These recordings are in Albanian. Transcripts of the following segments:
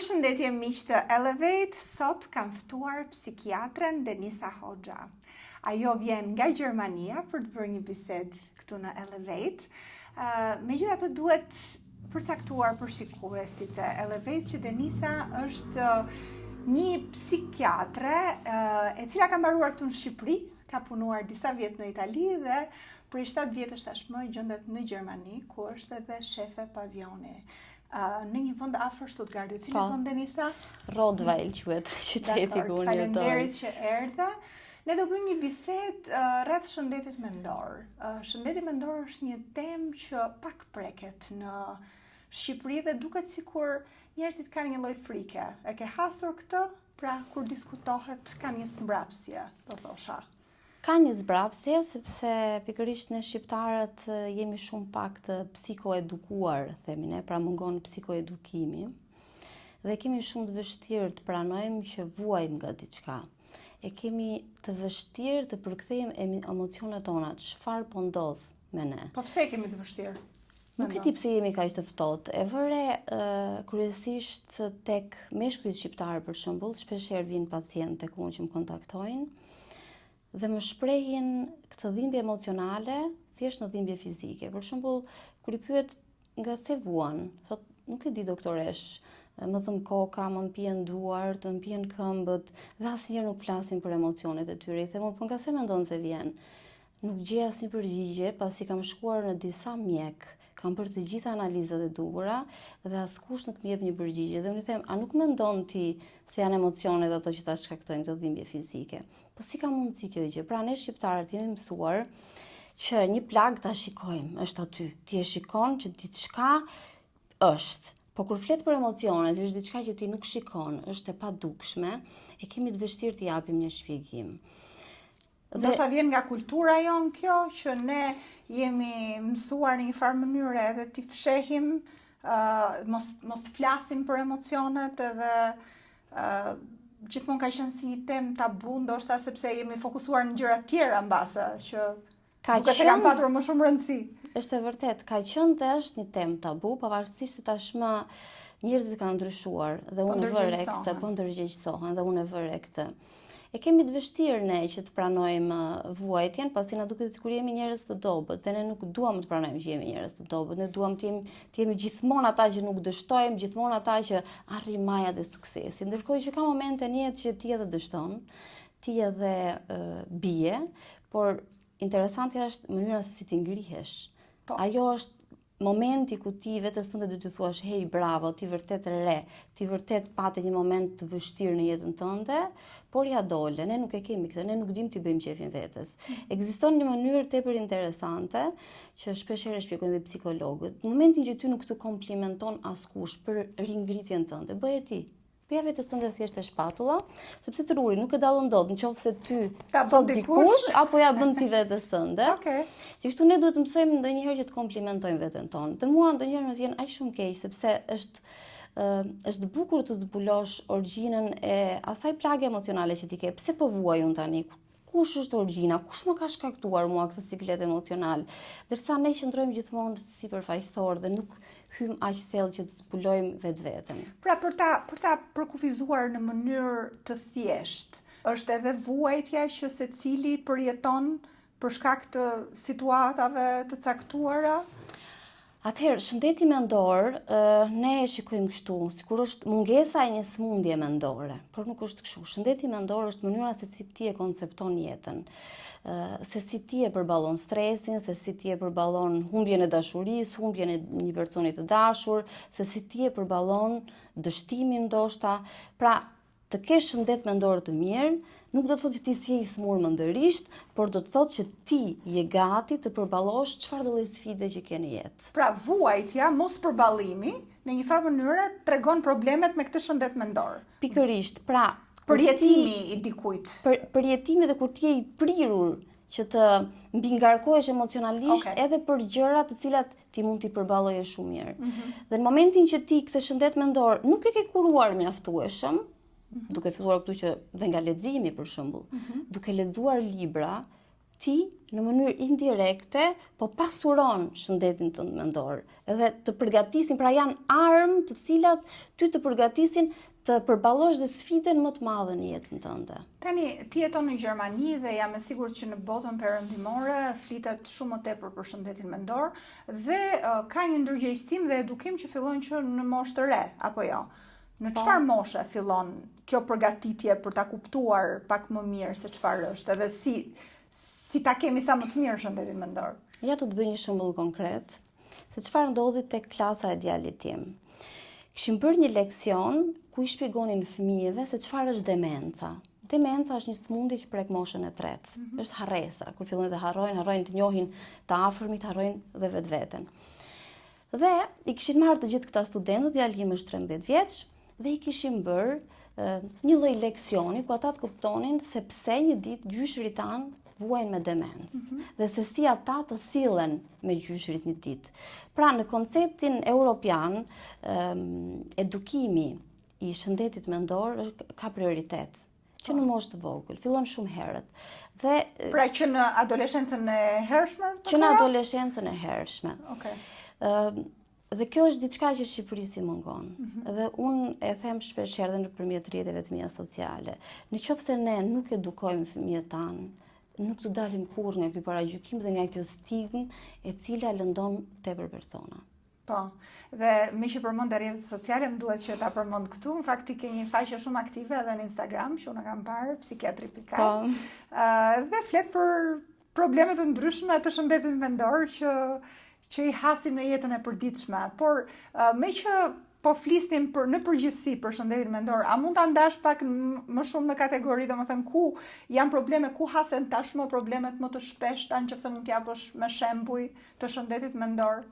Përshëndetje miq të Elevate, sot kam ftuar psikiatren Denisa Hoxha. Ajo vjen nga Gjermania për të bërë një bisedë këtu në Elevate. Megjithatë duhet përcaktuar për shikuesit e Elevate që Denisa është një psikiatre e cila ka mbaruar këtu në Shqipëri, ka punuar disa vjet në Itali dhe prej 7 vjetësh tashmë gjendet në Gjermani, ku është edhe shefe pavioni. Në një vend afër Stuttgartit. Cili vend Denisa? Rottweil quhet qyteti ku unë jetoj. Faleminderit që erdha. Ne do bëjmë një bisedë rreth shëndetit mendor. Shëndeti mendor është një temë që pak preket në Shqipëri dhe duket sikur njerëzit kanë një lloj frike. E ke hasur këtë? Pra kur diskutohet ka një mbrapsje, do thosha. Ka një zbrapsje, sepse pikërisht ne shqiptarët jemi shumë pak të psikoedukuar, themi ne, pra mungon psikoedukimi. Dhe kemi shumë të vështirë të pranojmë që vuajmë nga diçka. E kemi të vështirë të përkthejmë emocionet tona, çfarë po ndodh me ne. Po pse kemi të vështirë? Nuk e di pse jemi kaq të ftohtë. E vëre kryesisht tek meshkujt shqiptar për shembull, shpeshherë vijnë pacientë tek unë që më kontaktojnë dhe më shprehin këtë dhimbje emocionale thjesht në dhimbje fizike. Për shembull, kur I pyet nga se vuan, thot nuk e di doktoresh, më thëm koka, më mpihen duart, më mpihen këmbët, dhe asnjëherë nuk flasin për emocionet e tyre. I them, po nga se mendon se vjen? Nuk gjej asnjë përgjigje, pasi kam shkuar në disa mjek, kam bërë të gjitha analizat e duhura dhe askush nuk më jep një përgjigje. Dhe unë I them, a nuk mendon ti se janë emocionet ato që ta shkaktojnë këtë dhimbje fizike? Po si ka mundësi kjo gjë? Pra ne shqiptarët jemi mësuar që një plag ta shikojmë, është aty. Ti e shikon që diçka është. Po kur flet për emocionet, është diçka që ti nuk shikon, është e padukshme, e kemi të vështirë të japim një shpjegim. Do sa vjen nga kultura jonë kjo, që ne jemi mësuar në një farë mënyrë edhe t'i fshehim, mos të flasim për emocionet edhe gjithmonë ka qenë si një temë tabu, ndoshta sepse jemi fokusuar në gjëra të tjera mbase që duket se kanë patur më shumë rëndësi. Është e vërtet, ka qenë dhe është një temë tabu, pavarësisht se tashmë njerëzit kanë ndryshuar dhe unë e vëre këtë, po ndërgjegjësohen dhe unë e vëre këtë. E kemi të vështirë ne që të pranojmë vuajtjen, pasi na duket sikur jemi njerëz të dobët, dhe ne nuk duam të pranojmë që jemi njerëz të dobët, ne duam të jemi gjithmonë ata që nuk dështojmë, gjithmonë ata që arrijmë majat e suksesit. Ndërkohë që ka momente në jetë që ti edhe dështon, ti edhe bie, por interesantja është mënyra se si ti ngrihesh. Ajo është momenti ku ti vetes tënde do të thuash, hey, bravo, ti vërtet re, ti vërtet pate një moment të vështirë në jetën tënde, por ja dole, ne nuk e kemi këtë, ne nuk dim t'i bëjmë qefin vetes. Ekziston një mënyrë tepër interesante që shpeshherë shpjegojnë dhe psikologët. Në momentin që ty nuk të komplimenton askush për ringritjen tënde, bëje ti. Bëja vetes tënde thjesht e shpatulla, sepse truri nuk e dallon dot nëse ty thot dikush apo ja bën ti vetes tënde. Që kështu ne duhet të mësojmë ndonjëherë që të komplimentojmë veten tonë. Dhe mua ndonjëherë më vjen aq shumë keq sepse është bukur të zbulosh origjinën e asaj plage emocionale që ti ke. Pse po vuaj unë tani? Kush është origjina? Kush më ka shkaktuar mua këtë siklet emocional? Ndërsa ne qëndrojmë gjithmonë sipërfaqësor dhe nuk hym aq thellë që të zbulojmë vetveten. Pra për ta përkufizuar në mënyrë të thjeshtë, është edhe vuajtja që secili përjeton për shkak të situatave të caktuara. Atëherë, shëndeti mendor, ne e shikojmë kështu, sikur është mungesa e një sëmundje mendore, por nuk është kështu. Shëndeti mendor është mënyra se si ti e koncepton jetën, se si ti e përballon stresin, se si ti e përballon humbjen e dashurisë, humbjen e një personi të dashur, se si ti e përballon dështimin ndoshta. Pra, të kesh shëndet mendor të mirë, nuk do të thotë që ti si i smur mendërisht, por do të thotë që ti je gati të përballosh çfarëdo lloj sfide që ke në jetë. Pra vuajtja, mos përballimi, në një farë mënyre tregon problemet me këtë shëndet mendor. Pikërisht, pra përjetimi I dikujt. Përjetimi dhe kur ti je I prirur që të mbingarkohesh emocionalisht edhe për gjëra të cilat ti mund t'i përballoje shumë mirë. Dhe në momentin që ti këtë shëndet mendor nuk e ke kuruar mjaftueshëm, duke filluar këtu që dhe nga leximi për shembull, duke lexuar libra, ti në mënyrë indirekte po pasuron shëndetin tënd mendor, edhe të përgatisin, pra janë armë të cilat ty të përgatisin të përballosh dhe sfidën më të madhe në jetën tënde. Tani, ti jeton në Gjermani dhe jam e sigurt që në botën perëndimore flitet shumë më tepër për shëndetin mendor dhe ka një ndërgjegjësim dhe edukim që fillojnë që në moshë të re, apo jo? Në çfarë moshe fillon kjo përgatitje për ta kuptuar pak më mirë se çfarë është, edhe si ta kemi sa më të mirë shëndetin mendor? Ja të bëj një shembull konkret, se çfarë ndodhi tek klasa e djalit tim. Kishim bërë një leksion ku i shpjegonin fëmijëve se çfarë është demenca. Demenca është një sëmundje që prek moshën e tretë. Është harresa, kur fillojnë të harrojnë të njohin të afërmit, harrojnë dhe vetveten. Dhe i kishin marrë të gjithë këta studentët, djali im është 13 vjeç, dhe i kishim bërë një lloj leksioni ku ata të kuptonin se pse një ditë gjyshërit tanë vuajnë me demencë dhe se si ata të sillen me gjyshërit një ditë. Pra në konceptin europian, edukimi i shëndetit mendor ka prioritet, që në moshë të vogël, fillon shumë herët. Dhe pra që në adoleshencën e hershme? Që në adoleshencën e hershme. Okay. Dhe kjo është diçka që Shqipërisë i mungon. Dhe unë e them shpesh edhe nëpërmjet rrjeteve të mia sociale. Nëse ne nuk edukojmë fëmijët tanë, nuk të dalim kurrë nga ky paragjykim dhe nga kjo stigmë e cila lëndon tepër persona. Po, dhe me që përmend rrjetet sociale, më duhet që ta përmend këtu. Në fakt ke një faqe shumë aktive edhe në Instagram, që unë kam parë, psikiatri.ai. Po. Dhe flet për probleme të ndryshme të shëndetit mendor që i hasim në jetën e përditshme. Por me që po flisnim në përgjithësi për shëndetin mendor, a mund ta ndash pak më shumë në kategori, domethënë ku janë probleme, ku hasen tashmë problemet më të shpeshta, nëse mund t'japësh me shembuj të shëndetit mendor?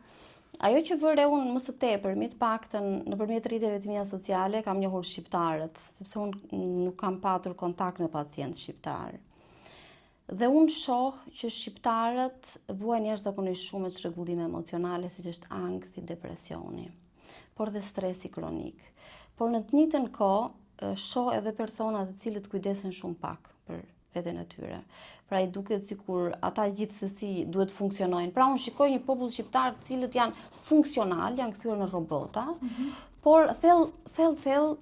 Ajo që vëre unë më së tepër, mi të paktën nëpërmjet rrjeteve të mia sociale kam njohur shqiptarët, sepse unë nuk kam patur kontakt me pacientë shqiptar. Dhe unë shoh që shqiptarët vuajnë jashtëzakonisht shumë me çrregullime emocionale, siç është ankthi, depresioni, por dhe stresi kronik. Por në të njëjtën kohë shoh edhe persona të cilët kujdesen shumë pak për veten e tyre. Pra i duket sikur ata gjithsesi duhet funksionojnë. Pra unë shikoj një popull shqiptar të cilët janë funksional, janë kthyer në robota, por thell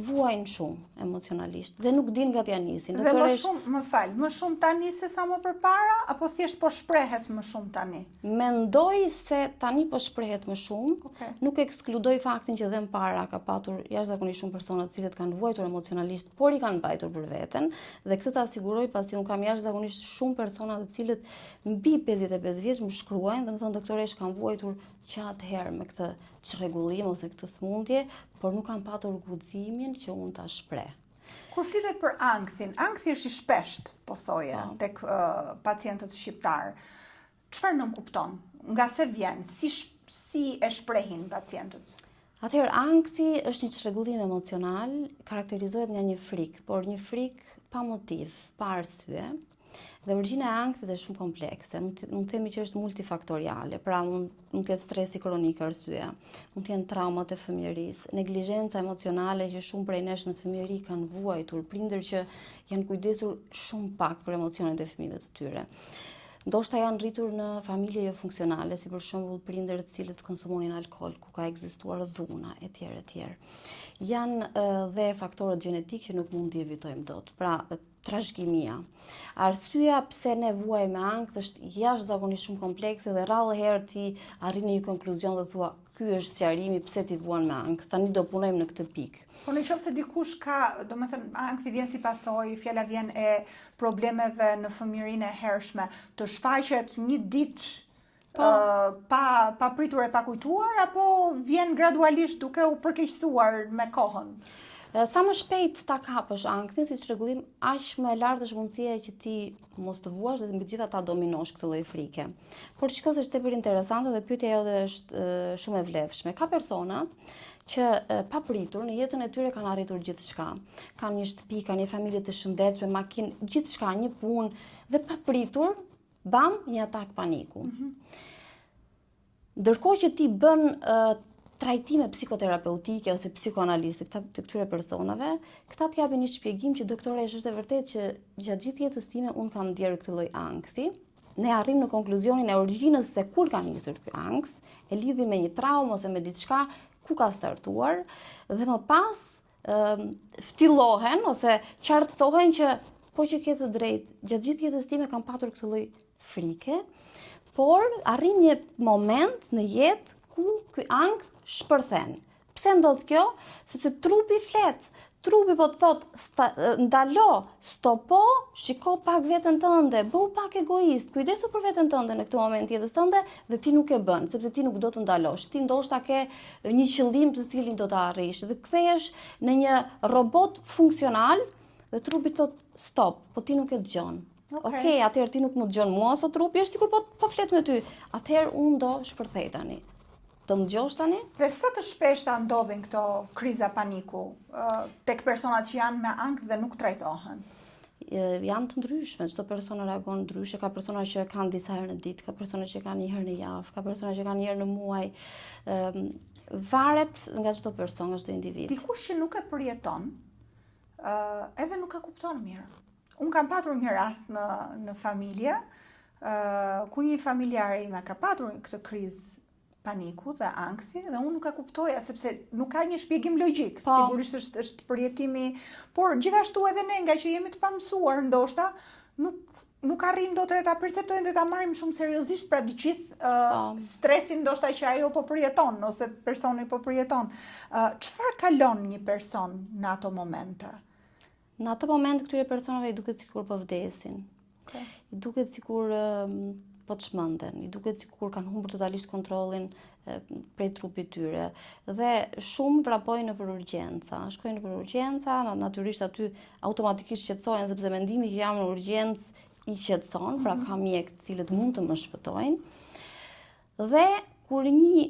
vuajnë shumë emocionalisht dhe nuk din nga t'ja nisin. Dhe më shumë tani se sa më përpara, apo thjesht po shprehet më shumë tani? Mendoj se tani po shprehet më shumë, nuk ekskludoj faktin që dhe më para ka patur jashtëzakonisht shumë persona të cilët kanë vuajtur emocionalisht, por i kanë mbajtur për veten, dhe këtë ta siguroj pasi unë kam jashtëzakonisht shumë persona të cilët mbi 55 vjeç më shkruajnë dhe më thonë doktoresh kam vuajtur që atëherë me këtë çrregullim ose këtë smundje, por nuk kam patur guximin që unë ta shpreh. Kur flitet për ankthin, ankthi është i shpesht, po thoje, tek pacientët shqiptar. Çfarë nën kupton? Nga se vjen? Si e shprehin pacientët? Atëherë, ankthi është një çrregullim emocional, karakterizohet nga një frikë, por një frikë pa motiv, pa arsye. Dhe origjina e ankthit është shumë komplekse, mund të themi që është multifaktoriale, pra mund të jetë stresi kronik arsyeja, mund të jenë traumat e fëmijërisë, neglizhenca emocionale që shumë prej nesh në fëmijëri kanë vuajtur, prindër që janë kujdesur shumë pak për emocionet e fëmijëve të tyre. Ndoshta janë rritur në familje jo funksionale, si për shembull prindër të cilët konsumonin alkool, ku ka ekzistuar dhuna, etj. Janë dhe faktorët gjenetik që nuk mund t'i evitojmë dot. Pra, trashëgimia. Arsyeja pse ne vuajmë me ankth është jashtëzakonisht shumë komplekse dhe rrallë herë ti arrin në një konkluzion dhe thua, ky është sqarimi pse ti vuan me ankth. Tani do punojmë në këtë pikë. Po nëse dikush ka, domethënë ankthi vjen si pasojë, fjala vjen e problemeve në fëmijërinë e hershme, të shfaqet një ditë pa pritur e pa kujtuar, apo vjen gradualisht duke u përkeqësuar me kohën? Sa më shpejt ta kapësh ankthin si çrregullim, aq më e lartë është mundësia që ti mos të vuash dhe mbi gjithë ata dominosh këtë lloj frike. Por shikoj se është tepër interesante dhe pyetja jote është shumë e vlefshme. Ka persona që pa pritur në jetën e tyre kanë arritur gjithçka. Kanë një shtëpi, kanë një familje të shëndetshme, makinë, gjithçka, një punë dhe pa pritur, bam, një atak paniku. Ndërkohë që ti bën trajtime psikoterapeutike ose psikoanaliste të këtyre personave, këta të japin një shpjegim që doktoresh është e vërtet që gjatë gjithë jetës time unë kam ndjerë këtë lloj ankthi. Ne arrim në konkluzionin e origjinës se kur ka nisur ky ankth, e lidhim me një traumë ose me diçka ku ka startuar dhe më pas ftillohen ose qartësohen që po që ke të drejtë, gjatë gjithë jetës time kam patur këtë lloj frike, por arrin një moment në jetë ku ky ankth shpërthen. Pse ndodh kjo? Sepse trupi flet. Trupi po të thot, ndalo, stopo, shiko pak veten tënde, bëu pak egoist, kujdesu për veten tënde në këtë moment jetës tënde dhe ti nuk e bën, sepse ti nuk do të ndalosh. Ti ndoshta ke një qëllim të cilin do të arrish dhe kthehesh në një robot funksional dhe trupi thot stop, po ti nuk e dëgjon. Okej, atëherë ti nuk më dëgjon mua, thot trupi, është sikur po flet me ty. Atëherë unë do shpërthej tani. Të më dëgjosh tani? Dhe sa të shpeshta ndodhin këto kriza paniku tek personat që janë me ankth dhe nuk trajtohen? Janë të ndryshme, çdo person reagon ndryshe, ka persona që kanë disa herë në ditë, ka persona që kanë një herë në javë, ka persona që kanë një herë në muaj. Varet nga çdo person, nga çdo individ. Dikush që nuk e përjeton, edhe nuk e kupton mirë. Unë kam patur një rast në familje, ku një familjar ime ka patur këtë krizë paniku dhe ankthi dhe unë nuk e kuptoja sepse nuk ka një shpjegim logjik. Sigurisht është përjetimi, por gjithashtu edhe ne nga që jemi të pamësuar ndoshta nuk arrim dot të ta perceptojmë dhe ta marrim shumë seriozisht pra të gjithë stresin ndoshta që ajo po përjeton ose personi po përjeton. Çfarë kalon një person në ato momente? Në ato momente këtyre personave i duket sikur po vdesin. I duket sikur po të shmënden, i duket sikur kanë humbur totalisht kontrollin prej trupit tyre dhe shumë vrapojnë nëpër urgjenca. Shkojnë nëpër urgjenca, natyrisht aty automatikisht qetësohen sepse mendimi që jam në urgjencë i qetëson, pra ka mjek të cilët mund të më shpëtojnë. Dhe kur një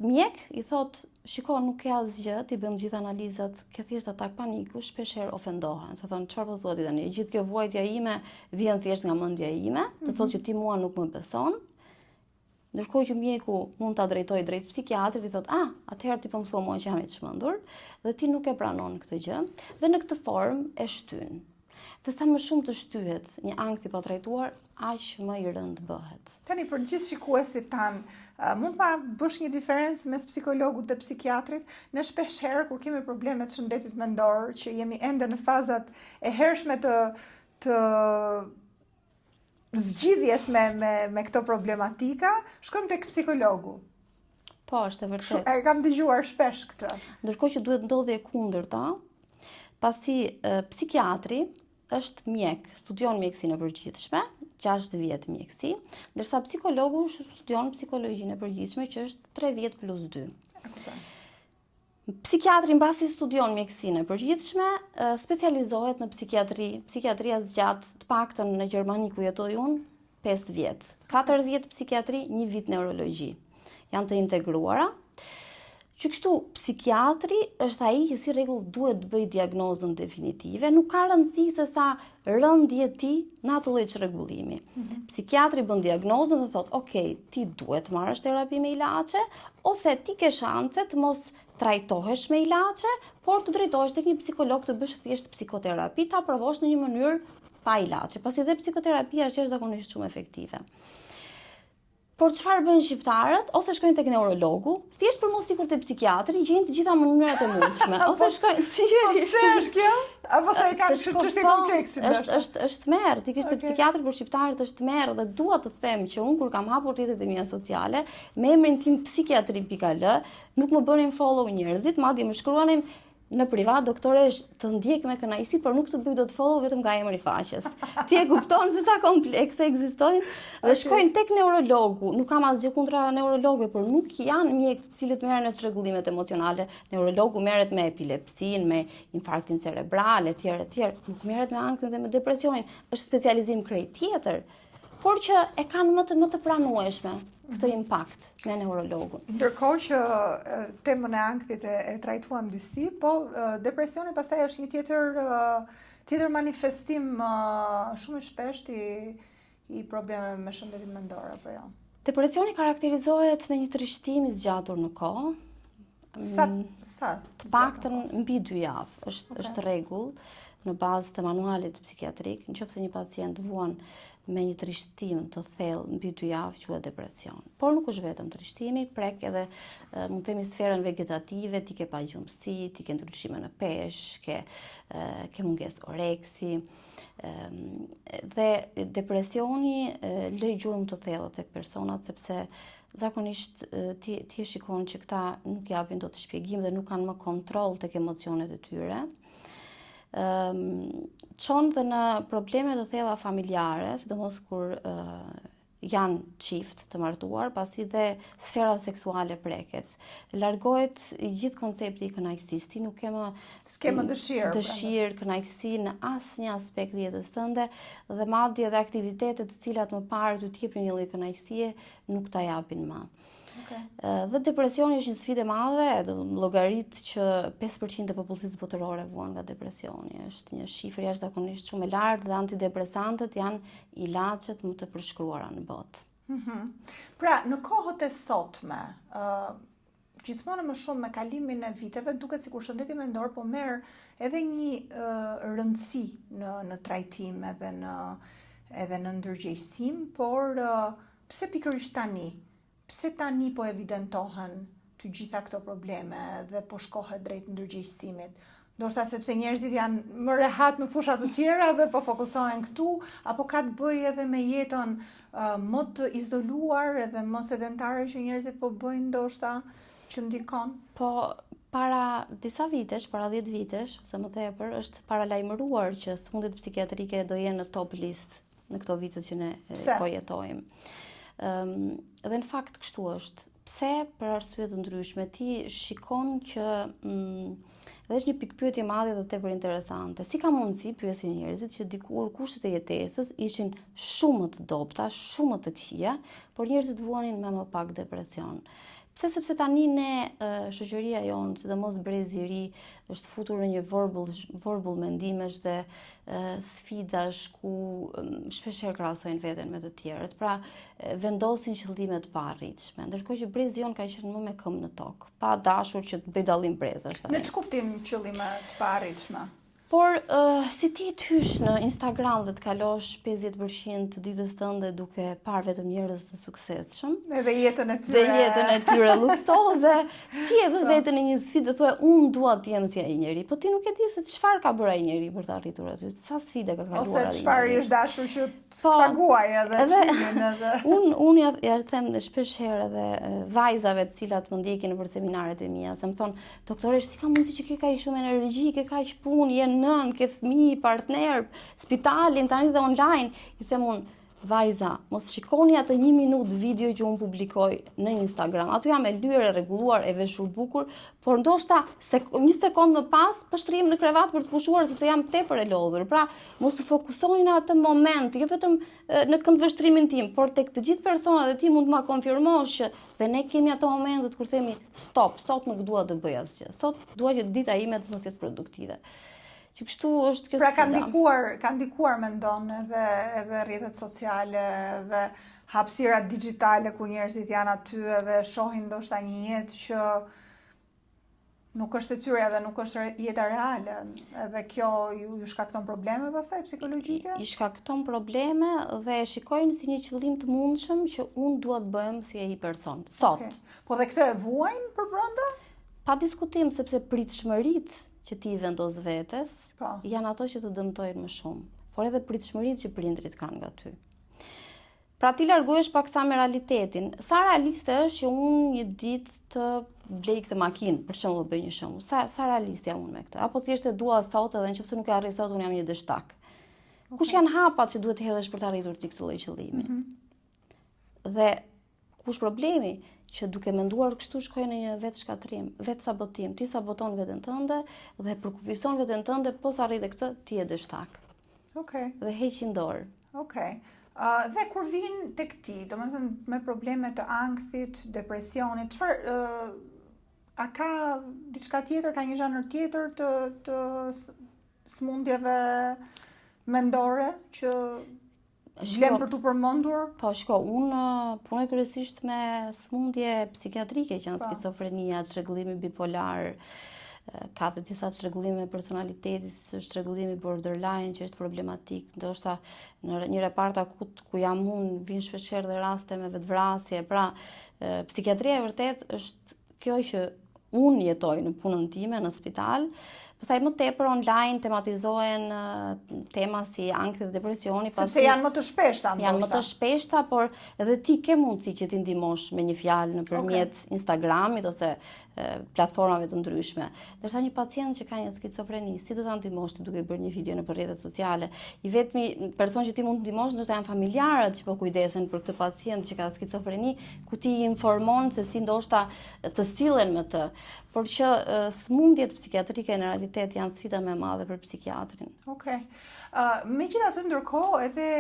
mjek i thot, shiko, nuk ke asgjë, ti bën gjithë analizat, ke thjesht atak paniku, shpeshherë ofendohen. Se thonë, çfarë po thua ti tani? Gjithë kjo vuajtja ime vjen thjesht nga mendja ime, të thotë që ti mua nuk më beson. Ndërkohë që mjeku mund ta drejtojë drejt psikiatrit, i thotë, atëherë ti po mësua mua që jam i çmendur dhe ti nuk e pranon këtë gjë dhe në këtë formë e shtyn. Dhe sa më shumë të shtyhet një ankth i pa trajtuar, aq më i rënd bëhet. Tani për gjithë shikuesit tanë, mund ma bësh një diferencë mes psikologut dhe psikiatrit? Ne shpeshherë kur kemi probleme të shëndetit mendor, që jemi ende në fazat e hershme të zgjidhjes me këto problematika, shkojmë tek psikologu. Po, është e vërtetë. E kam dëgjuar shpesh këtë. Ndërkohë që duhet ndodhi e kundërta, pasi psikiatri është mjek, studion mjekësinë e përgjithshme, 6 vjet mjekësi, ndërsa psikologu studion psikologjinë e përgjithshme që është 3 vjet plus 2. Psikiatri mbasi studion mjekësinë e përgjithshme, specializohet në psikiatri. Psikiatria zgjat të paktën në Gjermani ku jetoj unë 5 vjet. 4 vjet psikiatri, 1 vit neurologji. Janë të integruara. Që kështu, psikiatri është ai që si rregull duhet të bëjë diagnozën definitive, nuk ka rëndësi se sa rënd je ti në atë lloj çrregullimi. Psikiatri bën diagnozën dhe thotë, "Okej, ti duhet të marrësh terapi me ilaçe ose ti ke shanse të mos trajtohesh me ilaçe, por të drejtohesh tek një psikolog të bësh thjesht psikoterapi, ta provosh në një mënyrë pa ilaçe." Pasi dhe psikoterapia është jashtëzakonisht shumë efektive. Por çfarë bëjnë shqiptarët? Ose shkojnë tek neurologu, thjesht për mos ikur te psikiatri, gjejnë të gjitha mënyrat e mundshme. Ose shkojnë sigurisht. Po është kjo? Apo sa e kanë çështje komplekse? Është merr, ti ke te psikiatri për shqiptarët është merr dhe dua të them që unë kur kam hapur rrjetet e mia sociale, me emrin tim psikiatri.al, nuk më bënin follow njerëzit, madje më shkruanin në privat, doktoresh, të ndjek me kënaqësi, por nuk të bëj dot follow vetëm nga emri i faqes. Ti e kupton se sa komplekse ekzistojnë dhe shkojnë tek neurologu. Nuk kam asgjë kundra neurologëve, por nuk janë mjek të cilët merren në çrregullimet emocionale. Neurologu merret me epilepsinë, me infarktin cerebral, etj. Nuk merret me ankthën dhe me depresionin. Është specializim krejt tjetër, por që e kanë më të pranueshme këtë impakt me neurologun. Ndërkohë që temën e ankthit e trajtuam disi, po depresioni pastaj është një tjetër manifestim shumë i shpeshtë i problemeve me shëndetin mendor apo jo? Depresioni karakterizohet me një trishtim i zgjatur në kohë, të paktën mbi 2 javë. Është rregull në bazë të manualit psikiatrik, nëse një pacient vuan me një trishtim të thellë mbi 2 javë quhet depresion. Por nuk është vetëm trishtimi, prek edhe mund të themi sferën vegetative, ti ke pagjumësi, ti ke ndryshime në peshë, ke mungesë oreksi. Dhe depresioni lë gjurmë të thellë tek personat sepse zakonisht ti e shikon që këta nuk japin dot shpjegim dhe nuk kanë më kontroll tek emocionet e tyre. Çon dhe në probleme të thella familjare, sidomos kur janë çift të martuar, pasi dhe sfera seksuale preket. Largohet gjithë koncepti i kënaqësisë, ti nuk ke më dëshirë, kënaqësi në asnjë aspekt të jetës tënde dhe madje edhe aktivitetet të cilat më parë ty të japin një lloj kënaqësie nuk ta japin më. Dhe depresioni është një sfidë e madhe, llogarit që 5% e popullsisë botërore vuan nga depresioni. Është një shifër jashtëzakonisht shumë e lartë dhe antidepresantët janë ilaçet më të përshkruara në botë. Pra, në kohët e sotme, gjithmonë më shumë me kalimin e viteve, duket sikur shëndeti mendor po merr edhe një rëndësi në trajtim edhe në ndërgjegjësim, por pse pikërisht tani? Pse tani po evidentohen të gjitha këto probleme dhe po shkohet drejt ndërgjegjësimit? Ndoshta sepse njerëzit janë më rehat në fusha të tjera dhe po fokusohen këtu, apo ka të bëjë edhe me jetën më të izoluar edhe më sedentare që njerëzit po bëjnë ndoshta që ndikon? Po, para disa vitesh, para 10 vitesh, ose më tepër, është paralajmëruar që sëmundjet psikiatrike do jenë në top list në këto vitet që ne po jetojmë. Dhe në fakt kështu është. Pse? Për arsye të ndryshme. Ti shikon që dhe është një pikpyetje e madhe dhe tepër interesante. Si ka mundësi, pyesin njerëzit, që dikur kushtet e jetesës ishin shumë të dobta, shumë të këqija, por njerëzit vuanin me më pak depresion. Pse? Sepse tani ne shoqëria jonë, sidomos brezi i ri, është futur në një vorbull mendimesh dhe sfidash ku shpeshherë krahasojnë veten me të tjerët. Pra, vendosin qëllime të paarritshme, ndërkohë që brezi jonë ka qenë më me këmbë në tokë, pa dashur që të bëj dallim brezash. Në ç'kuptim qëllime të paarritshme? Por si ti të hysh në Instagram dhe të kalosh 50% të ditës tënde duke parë vetëm njerëz të suksesshëm, dhe jetën e tyre luksoze, ti e vë veten në një sfidë dhe thua unë dua të jem si ai njeri, po ti nuk e di se çfarë ka bërë ai njeri për të arritur aty, sa sfide ka kaluar ai. Ose çfarë është dashur që të paguaj edhe. Unë ja them shpesh herë edhe vajzave të cilat më ndjekin nëpër seminaret e mia, se më thon, doktore, si ka mundësi që ke kaq shumë energji, ke kaq punë, je nën, ke fëmijë, partner, spitalin, tani dhe online. I them unë, vajza, mos shikoni atë 1 minutë video që unë publikoj në Instagram. Aty jam e lyer, e rregulluar, e veshur bukur, por ndoshta 1 sekond më pas pështrim në krevat për të pushuar sepse jam tepër e lodhur. Pra, mos u fokusoni në atë moment, jo vetëm në këndvështrimin tim, por tek të gjithë personat dhe ti mund të ma konfirmosh që dhe ne kemi ato momentet kur themi stop, sot nuk dua të bëj asgjë. Sot dua që dita ime të mos jetë produktive. Që kështu është kjo sfida. Pra ka ndikuar mendon edhe rrjetet sociale dhe hapësirat digjitale ku njerëzit janë aty edhe shohin ndoshta një jetë që nuk është e tyre dhe nuk është jeta reale. Edhe kjo ju shkakton probleme pastaj psikologjike? I shkakton probleme dhe e shikojnë si një qëllim të mundshëm që unë dua të bëhem si ai person. Sot. Po dhe këtë e vuajnë përbrenda? Pa diskutim, sepse pritshmëritë që ti vendos vetes, janë ato që të dëmtojnë më shumë, por edhe pritshmëritë që prindrit kanë nga ty. Pra ti largohesh paksa me realitetin. Sa realiste është që unë një ditë të blej këtë makinë, për shembull, bëj një shembull. Sa realiste jam unë me këtë? Apo thjesht e dua sot edhe nëse nuk e arri sot unë jam një dështak. Kush janë hapat që duhet të hedhësh për të arritur ti këtë lloj qëllimi? Dhe kush problemi? Që duke menduar kështu shkoj në një vetë shkatrim, vetë sabotim. Ti saboton veten tënde dhe përkufizon veten tënde, po sa arrit këtë, ti je dështak. Dhe heqin dorë. Dhe kur vin tek ti, domethënë me probleme të ankthit, depresionit, çfarë a ka diçka tjetër, ka një zhanër tjetër të smundjeve mendore që Vlen për t'u përmendur? Po, shko, unë punoj kryesisht me sëmundje psikiatrike që janë skizofrenia, çrregullimi bipolar, ka dhe disa çrregullime personaliteti, si është çrregullimi borderline që është problematik, ndoshta në një repart akut ku jam unë vijnë shpeshherë dhe raste me vetvrasje. Pra, psikiatria e vërtet është kjo që unë jetoj në punën time në spital. Pastaj më tepër online tematizohen tema si anksi dhe depresioni. Sepse janë më të shpeshta. Janë më të shpeshta, por edhe ti ke mundësi që ti ndihmosh me një fjalë nëpërmjet Instagramit ose platformave të ndryshme. Ndërsa një pacient që ka një skizofreni, si do ta ndihmosh ti duke bërë një video nëpër rrjetet sociale? I vetmi person që ti mund të ndihmosh ndoshta janë familjarët që po kujdesen për këtë pacient që ka skizofreni, ku ti i informon se si ndoshta të sillen me të. Por që sëmundjet psikiatrike në realitet janë sfida më e madhe për psikiatrin. Okej. Megjithatë, ndërkohë edhe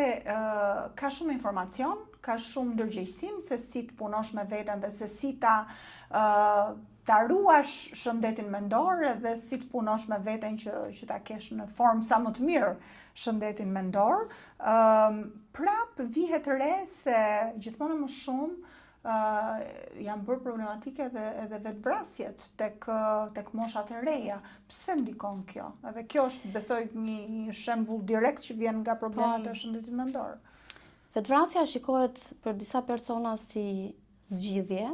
ka shumë informacion, ka shumë ndërgjegjësim se si të punosh me veten dhe se si ta ruash shëndetin mendor dhe si të punosh me veten që ta kesh në formë sa më të mirë shëndetin mendor. Prap vihet re se gjithmonë më shumë janë bërë problematike edhe vetvrasjet tek moshat e reja. Pse ndikon kjo? Edhe kjo është, besoj, një shembull direkt që vjen nga problemet e shëndetit mendor. Vetvrasja shikohet për disa persona si zgjidhje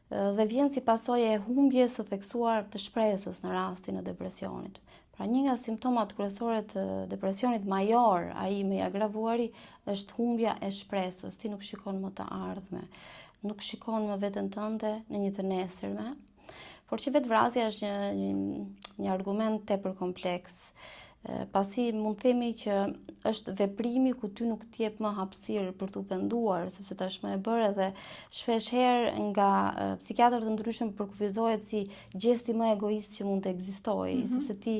dhe vjen si pasojë e humbjes së theksuar të shpresës në rastin e depresionit. Pra, një nga simptomat kryesore të depresionit major, ai më i agravuari, është humbja e shpresës. Ti nuk shikon më të ardhme, nuk shikon më veten tënde në një të nesërme. Por që vetvrasja është një argument tepër kompleks. Pasi mund themi që është veprimi ku ty nuk t'jep më hapësirë për t'u penduar, sepse tashmë e bërë edhe shpeshherë nga psikiatrë të ndryshëm përkufizohet si gjesti më egoist që mund të ekzistojë, sepse ti,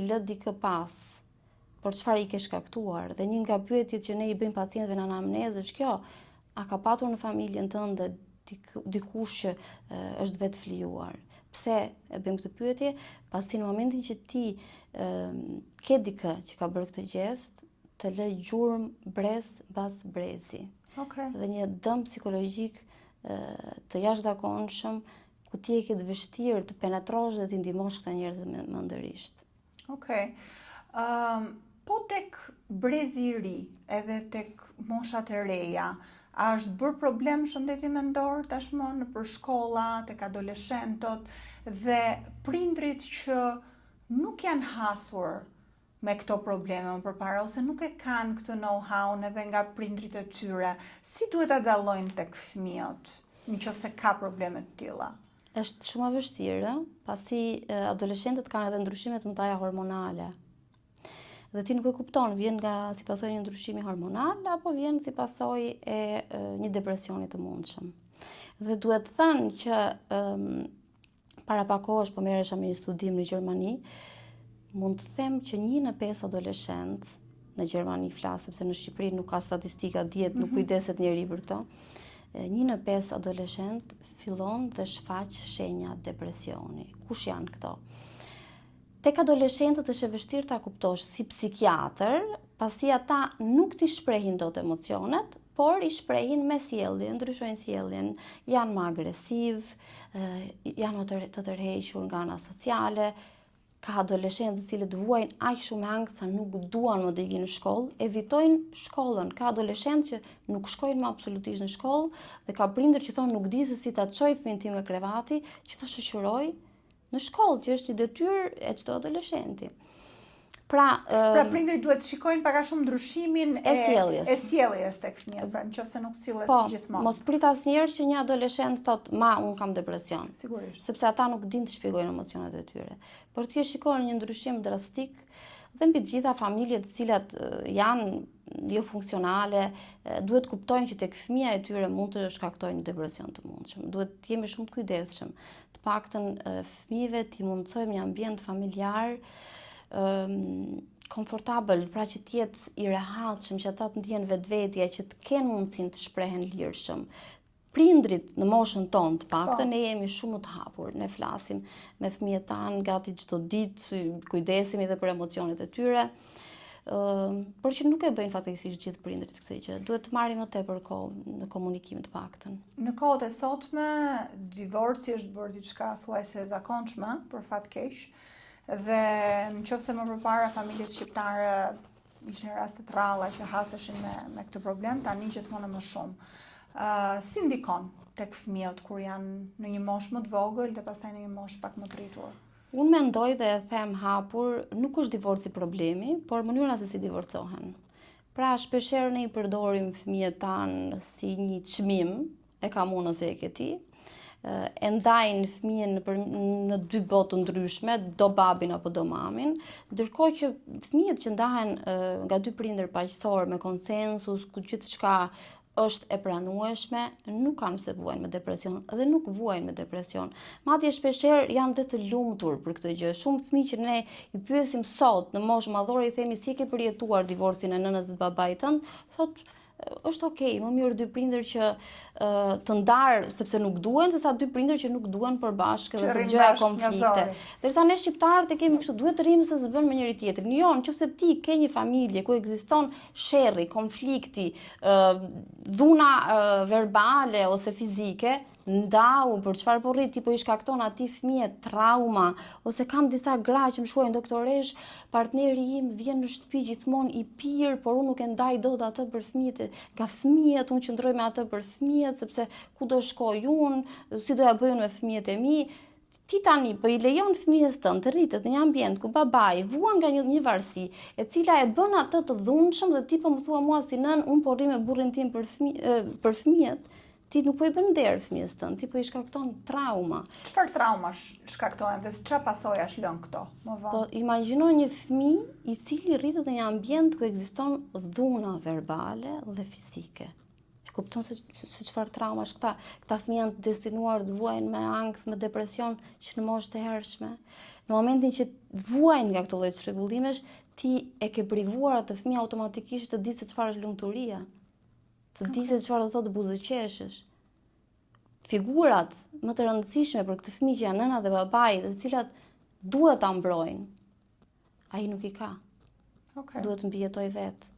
lë dikë pas, por çfarë i ke shkaktuar? Dhe një nga pyetjet që ne i bëjmë pacientëve në anamnezë është kjo: a ka patur në familjen tënde dikush që është vetë flijuar? Pse e bëjmë këtë pyetje? Pasi në momentin që ti ke dikë që ka bërë këtë gjest, të lë gjurmë brez mbas brezi. Dhe një dëm psikologjik të jashtëzakonshëm ku ti e ke të vështirë të penetrosh dhe të ndihmosh këta njerëz mendërisht. Po tek brezi i ri, edhe tek moshat e reja, a është bërë problem shëndeti mendor tashmë nëpër shkolla, tek adoleshentët dhe prindrit që nuk janë hasur me këto probleme më përpara ose nuk e kanë këtë know-how edhe nga prindrit e tyre, si duhet ta dallojnë tek fëmijët nëse ka probleme të tilla? Është shumë e vështirë, pasi adoleshentët kanë edhe ndryshime të mëdha hormonale. Dhe ti nuk e kupton, vjen si pasojë një ndryshimi hormonal apo vjen si pasojë e një depresioni të mundshëm. Dhe duhet thënë që para pak kohësh po merresha me një studim në Gjermani, mund të them që 1 në 5 adoleshent në Gjermani flas, sepse në Shqipëri nuk ka statistika, dihet, nuk kujdeset njeri për këto. 1 në 5 adoleshent fillon dhe shfaq shenja depresioni. Kush janë këto? Tek adoleshentët është e vështirë ta kuptosh si psikiatër, pasi ata nuk t'i shprehin dot emocionet, por i shprehin me sjellje, ndryshojnë sjelljen, janë më agresiv, janë më të tërhequr nga ana sociale. Ka adoleshentë të cilët vuajnë aq shumë ankth, nuk duan më të ikin në shkollë, evitojnë shkollën. Ka adoleshentë që nuk shkojnë më absolutisht në shkollë dhe ka prindër që thonë nuk di se si ta çoj fëmin tim nga krevati, që ta shoqëroj në shkollë, që është një detyrë e çdo adoleshenti. Pra prindërit duhet të shikojnë pak a shumë ndryshimin e sjelljes tek fëmijët, pra nëse nuk sillet si gjithmonë. Mos prit asnjëherë që një adoleshent thotë, "Ma, un kam depresion." Sigurisht. Sepse ata nuk dinë të shpjegojnë emocionet e tyre. Por ti e shikon një ndryshim drastik dhe mbi të gjitha familjet të cilat janë jo funksionale, duhet kuptojnë që tek fëmia e tyre mund të shkaktojnë një depresion të mundshëm. Duhet të jemi shumë të kujdesshëm. Të paktën fëmijëve t'i mundsojmë një ambient familjar komfortabël, pra që t'jetë i rehatshëm, që ata të ndihen vetvetja, që të kenë mundësinë të shprehen lirshëm. Prindrit në moshën tonë të paktën ne jemi shumë të hapur, ne flasim me fëmijët tanë gati çdo ditë, kujdesemi edhe për emocionet e tyre. por që nuk e bëjnë fatkeqësisht gjithë prindërit këtë gjë. Duhet të marrim më tepër kohë në komunikim të paktën. Në kohët e sotme, divorci është bërë diçka thuajse e zakonshme, për fat keq, dhe nëse më përpara familjet shqiptare ishin raste të rralla që haseshin me këtë problem, tani gjithmonë më shumë. Si ndikon tek fëmijët kur janë në një moshë më të vogël dhe pastaj në një moshë pak më të rritur? Unë mendoj dhe e them hapur, nuk është divorci problemi, por mënyra se si divorcohen. Pra, shpeshherë ne i përdorim fëmijët tanë si një çmim, e kam unë ose e ke ti, e ndajnë fëmijën në dy botë të ndryshme, do babin apo do mamin, ndërkohë që fëmijët që ndahen nga dy prindër paqësor me konsensus, ku gjithçka është e pranueshme, nuk kanë se vuajnë me depresion dhe nuk vuajnë me depresion. Madje shpeshherë janë dhe të lumtur për këtë gjë. Shumë fëmijë që ne i pyesim sot në moshë madhore i themi si e ke përjetuar divorcin e nënës dhe babait tënd, thotë është okej, më mirë dy prindër që të ndarë sepse nuk duhen, sesa dy prindër që nuk duhen përbashkë dhe të gjëja konflikte. Ndërsa ne shqiptarët e kemi kështu, duhet të rrimë se s'bën me njëri tjetrin. Jo, nëse ti ke një familje ku ekziston sherrri, konflikti, dhuna verbale ose fizike, ndau për çfarë po rrit, ti po i shkakton atij fëmijë trauma, ose kam disa gra që më shkruajnë doktoresh, partneri im vjen në shtëpi gjithmonë i pirë, por unë nuk e ndaj dot atë për fëmijët, nga fëmijët unë qëndroj me atë për fëmijët, sepse ku do shkoj unë, si doja bëj unë me fëmijët e mi. Ti tani po i lejon fëmijës tënd të rritet në një ambient ku babai vuan nga një varësi, e cila e bën atë të dhunshëm dhe ti po më thua mua si nën, unë po rri me burrin tim për fëmijët. Ti nuk po i bën nder fëmijës tënd, ti po i shkakton trauma. Çfarë traumash shkaktojnë dhe çfarë pasojash lën këto? Më vonë. Po imagjino një fëmijë i cili rritet në një ambient ku ekziston dhuna verbale dhe fizike. E kupton se çfarë traumash këta? Këta fëmijë janë të destinuar të vuajnë me ankth, me depresion që në moshë të hershme. Në momentin që vuajnë nga këto lloj çrregullimesh, ti e ke privuar atë fëmijë automatikisht të di se çfarë është lumturia. Të di se çfarë do thotë buzëqeshësh. Figurat më të rëndësishme për këtë fëmijë që janë nëna dhe babai, të cilat duhet ta mbrojnë, ai nuk i ka. Duhet të mbijetoj vetë.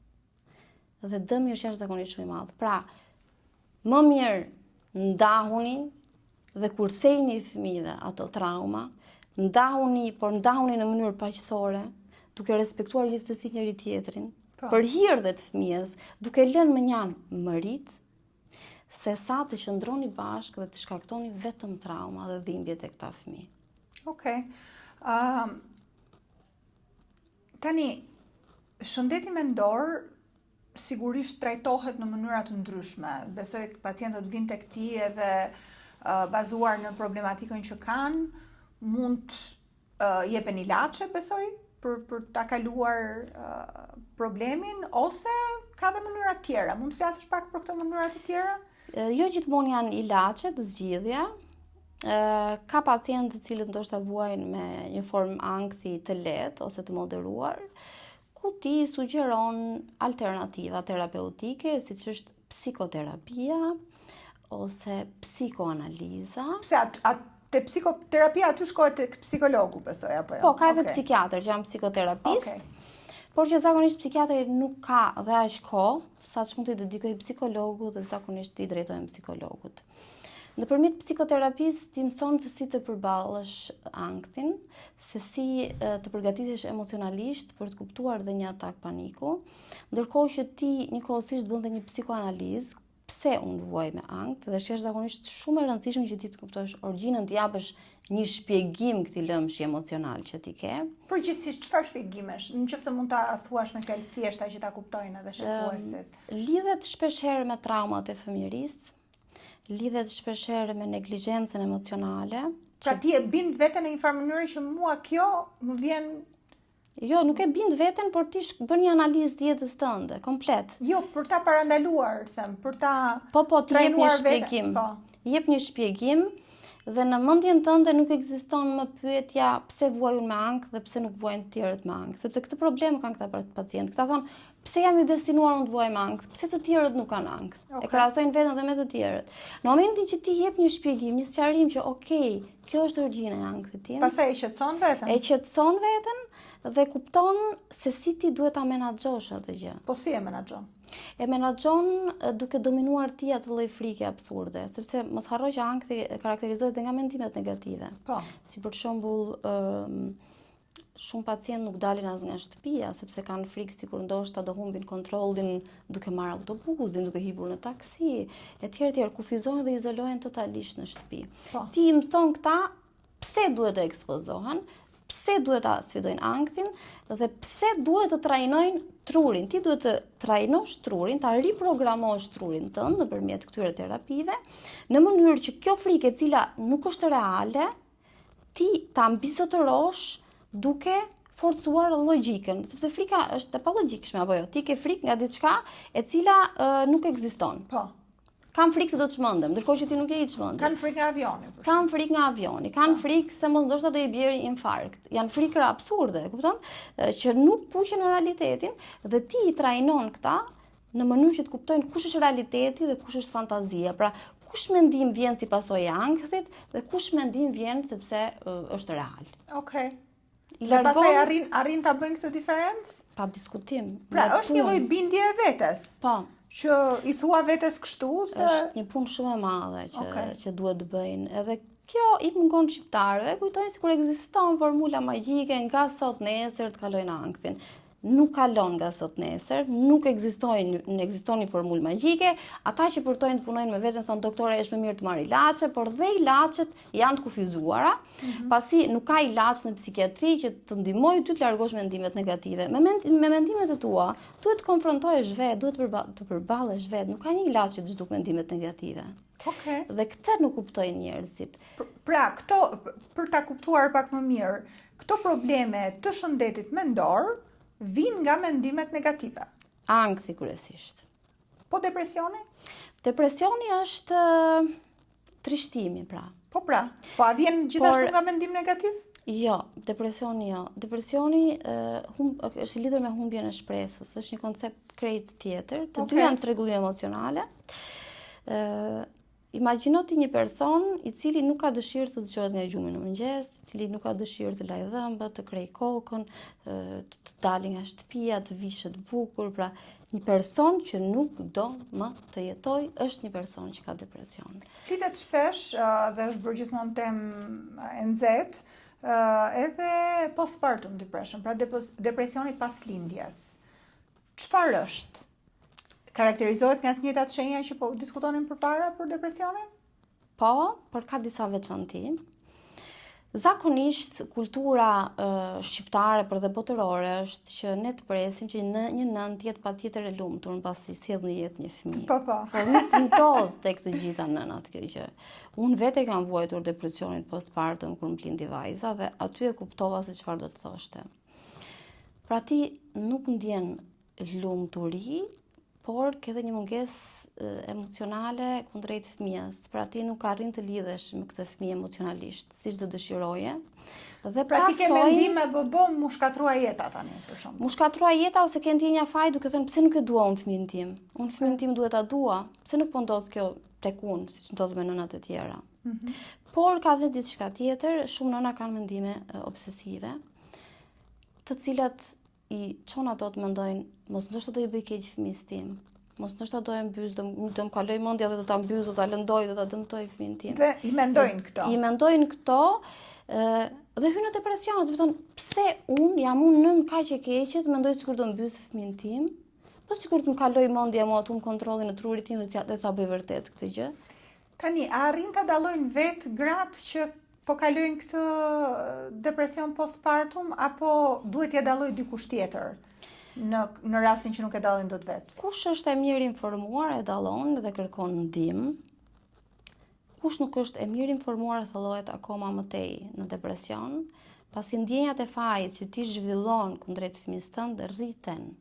Dhe dëmi është jashtëzakonisht shumë i madh. Pra, më mirë ndahuni dhe kursejni fëmijëve ato trauma, ndahuni, por ndahuni në mënyrë paqësore, duke respektuar gjithsesi njëri tjetrin. Për hir dhe të fëmijës, duke lënë më njanë mërit, se sa të qëndroni bashkë dhe të shkaktoni vetëm trauma dhe dhimbje tek këta fëmijë. Okej. Tani, shëndeti mendor sigurisht trajtohet në mënyra të ndryshme. Besoj pacientët vinë tek ti edhe bazuar në problematikën që kanë, mund jepen ilaçe, besoj, për ta kaluar problemin, ose ka dhe mënyra të tjera. Mund të flasësh pak për këto mënyra të tjera? Jo gjithmonë janë ilaçe të zgjidhja. Ka pacientë të cilët ndoshta vuajnë me një formë ankthi të lehtë ose të moderuar, ku ti sugjeron alternativa terapeutike, siç është psikoterapia ose psikoanaliza. Pse te psikoterapia aty shkohet tek psikologu, besoj apo jo? Po, ka edhe psikiatër që janë psikoterapist. Por që zakonisht psikiatri nuk ka dhe aq kohë sa që mund t'i dedikoj psikologut dhe zakonisht t'i drejtojnë psikologut. Nëpërmjet psikoterapisë ti mëson se si të përballësh ankthin, se si të përgatisesh emocionalisht për të kuptuar dhe një atak paniku, ndërkohë që ti njëkohësisht bën dhe një psikoanalizë, pse unë vuaj me ankth, dhe është jashtëzakonisht shumë e rëndësishme që ti të kuptosh origjinën, të japësh një shpjegim këtij lëmshi emocional që ti ke. Përgjithsisht çfarë shpjegimesh? Nëse mund ta thuash me fjalë thjeshta që ta kuptojnë edhe shikuesit. Lidhet shpeshherë me traumat e fëmijërisë, lidhet shpeshherë me neglizhencën emocionale. Pra ti e bind veten në një farë mënyrë që mua kjo më vjen. Jo, nuk e bind veten, por ti bën një analizë të jetës tënde, komplet. Jo, për ta parandaluar, them, për ta ti jep një shpjegim. Jep një shpjegim dhe në mendjen tënde nuk ekziston më pyetja pse vuaj unë me ankth dhe pse nuk vuajnë të tjerët me ankth, sepse këtë problem kanë këta pacientë. Këta thonë, pse jam i destinuar unë të vuaj me ankth, pse të tjerët nuk kanë ankth. E krahasojnë veten edhe me të tjerët. Në momentin që ti jep një shpjegim, një sqarim që kjo është origjina e ankthit tim. Pastaj e qetëson veten. E qetëson veten dhe kupton se si ti duhet ta menaxhosh atë gjë. Po si e menaxhon? E menaxhon duke dominuar ti atë lloj frike absurde, sepse mos harro që ankthi karakterizohet nga mendimet negative. Po. Si për shembull, shumë pacient nuk dalin as nga shtëpia sepse kanë frikë sikur ndoshta do humbin kontrollin duke marrë autobusin, duke hipur në taksi, etj. Kufizohen dhe izolohen totalisht në shtëpi. Po. Ti i mëson këta pse duhet të ekspozohen, pse duhet ta sfidojnë ankthin dhe pse duhet të trajnojnë trurin. Ti duhet të trajnosh trurin, ta riprogramosh trurin tënd nëpërmjet këtyre terapive, në mënyrë që kjo frikë e cila nuk është reale, ti ta mbizotërosh duke forcuar logjikën, sepse frika është e palogjikshme apo jo. Ti ke frikë nga diçka e cila nuk ekziston. Po. Kam frikë se do të çmendem, ndërkohë që ti nuk je i çmendur. Kanë frikë nga avioni. Kanë frikë nga avioni, kanë frikë se mos ndoshta do i bjerë infarkt. Janë frikëra absurde, kupton? Që nuk puqen në realitetin dhe ti i trajnon këta në mënyrë që të kuptojnë kush është realiteti dhe kush është fantazia. Pra, kush mendim vjen si pasojë e ankthit dhe kush mendim vjen sepse është real. Okej. I Dhe pastaj largon arrin ta bëjnë këtë diferencë? pa diskutim. Pra, me është një punë. lloj bindje e vetes. Po. Që i thua vetes kështu se Është një punë shumë e madhe Okej. që duhet të bëjnë. Edhe kjo i mungon shqiptarëve, kujtojnë sikur ekziston formula magjike nga sot nesër të kalojnë ankthin. Nuk kalon nga sot nesër, nuk ekziston një formulë magjike. Ata që përtojnë të punojnë me veten thonë doktore është më mirë të marr ilaçe, por dhe ilaçet janë të kufizuara, pasi nuk ka ilaç në psikiatri që të ndihmojë ty të largosh mendimet negative. Me mendimet e tua, duhet të konfrontohesh vetë, duhet të përballesh vetë, nuk ka një ilaç që të zhduk mendimet negative. Okej. Dhe këtë nuk kuptojnë njerëzit. Pra, këto për ta kuptuar pak më mirë, këto probleme të shëndetit mendor vijnë nga mendimet negative. Ankthi kryesisht. Po depresioni? Depresioni është trishtimi, pra. Po pra, po a vjen gjithashtu nga mendim negativ? Jo, depresioni jo. Depresioni është lidhur me humbjen e shpresës. Është një koncept krejt tjetër. Të dy janë çrregullime emocionale. Imagjino ti një person i cili nuk ka dëshirë të zgjohet nga gjumi në mëngjes, i cili nuk ka dëshirë të lajë dhëmbët, të krej kokën, të dali nga shtëpia, të vishet bukur, pra një person që nuk do më të jetoj është një person që ka depresion. Flitet shpesh dhe është bërë gjithmonë temë e nxehtë, edhe postpartum depression, pra depresioni pas lindjes. Çfarë është? Karakterizohet nga të njëjtat shenja që po diskutonin përpara për depresionin? Po, por ka disa veçanti. Zakonisht kultura shqiptare për dhe botërore është që ne të presim që një nën të jetë patjetër e lumtur pasi sjell në jetë një fëmijë. Po. Por nuk ndodh tek të gjitha nënat kjo gjë. Unë vete kam vuajtur depresionin postpartum kur më lindi vajza dhe aty e kuptova se çfarë do të thoshte. Pra ti nuk ndjen lumturi, por ke edhe një mungesë emocionale kundrejt fëmijës. Pra ti nuk arrin të lidhesh me këtë fëmijë emocionalisht, siç do dëshiroje. Dhe pra ti ke mendim me bobo mu shkatrua jeta tani, për shembull. Mu shkatrua jeta ose ke ndjenja faj duke thënë pse nuk e dua unë fëmijën tim. Unë fëmijën tim duhet ta dua. Pse nuk po ndodh kjo tek unë, siç ndodh me nënat e tjera. Por ka dhe diçka tjetër, shumë nëna kanë mendime obsesive, të cilat i çon ato të mendojnë, mos ndoshta do i bëj keq fëmijës tim. Mos ndoshta do e mbys, do më kaloj mendja dhe do ta mbys, do ta lëndoj, do ta dëmtoj fëmijën tim. Dhe i mendojnë këto. I mendojnë këto dhe hyn në depresion, do të thonë, pse unë jam unë nën kaq e keqe të mendoj sikur do mbys fëmijën tim? Po sikur të më kaloj mendja mua, të më kontrollin e trurit tim dhe ta bëj vërtet këtë gjë. Tani, a arrin ta dallojnë vetë gratë që po kalojnë këtë depresion postpartum, apo duhet ja dalloj dikush tjetër në rastin që nuk e dallojnë dot vetë? Kush është e mirë informuar e dallon dhe kërkon ndihmë. Kush nuk është e mirë informuar thollohet akoma më tej në depresion, pasi ndjenjat e fajit që ti zhvillon kundrejt fëmijës tënd rriten.